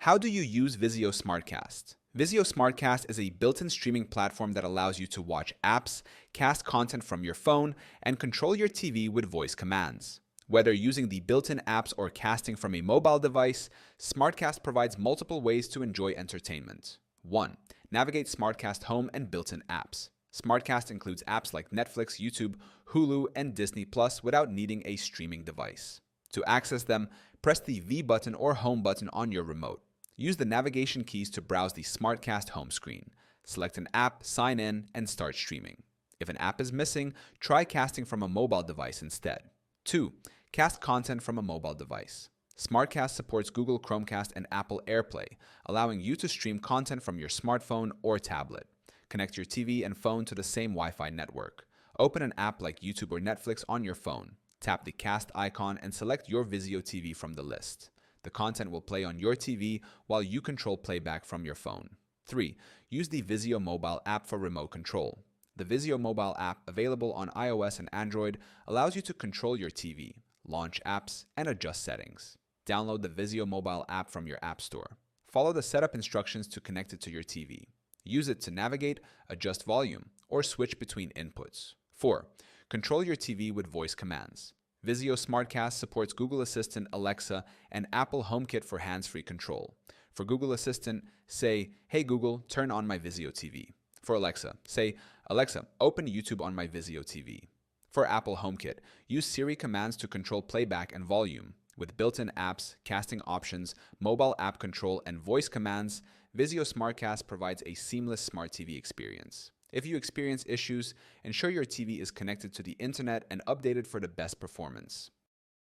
How do you use Vizio SmartCast? Vizio SmartCast is a built-in streaming platform that allows you to watch apps, cast content from your phone, and control your TV with voice commands. Whether using the built-in apps or casting from a mobile device, SmartCast provides multiple ways to enjoy entertainment. 1. Navigate SmartCast home and built-in apps. SmartCast includes apps like Netflix, YouTube, Hulu, and Disney Plus without needing a streaming device. To access them, press the V button or home button on your remote. Use the navigation keys to browse the SmartCast home screen. Select an app, sign in, and start streaming. If an app is missing, try casting from a mobile device instead. 2. Cast content from a mobile device. SmartCast supports Google Chromecast and Apple AirPlay, allowing you to stream content from your smartphone or tablet. Connect your TV and phone to the same Wi-Fi network. Open an app like YouTube or Netflix on your phone. Tap the cast icon and select your Vizio TV from the list. The content will play on your TV while you control playback from your phone. 3. Use the Vizio mobile app for remote control. The Vizio mobile app, available on iOS and Android, allows you to control your TV, launch apps, and adjust settings. Download the Vizio mobile app from your app store. Follow the setup instructions to connect it to your TV. Use it to navigate, adjust volume, or switch between inputs. 4. Control your TV with voice commands. Vizio SmartCast supports Google Assistant, Alexa, and Apple HomeKit for hands-free control. For Google Assistant, say, "Hey Google, turn on my Vizio TV." For Alexa, say, "Alexa, open YouTube on my Vizio TV." For Apple HomeKit, use Siri commands to control playback and volume. With built-in apps, casting options, mobile app control, and voice commands, Vizio SmartCast provides a seamless smart TV experience. If you experience issues, ensure your TV is connected to the internet and updated for the best performance.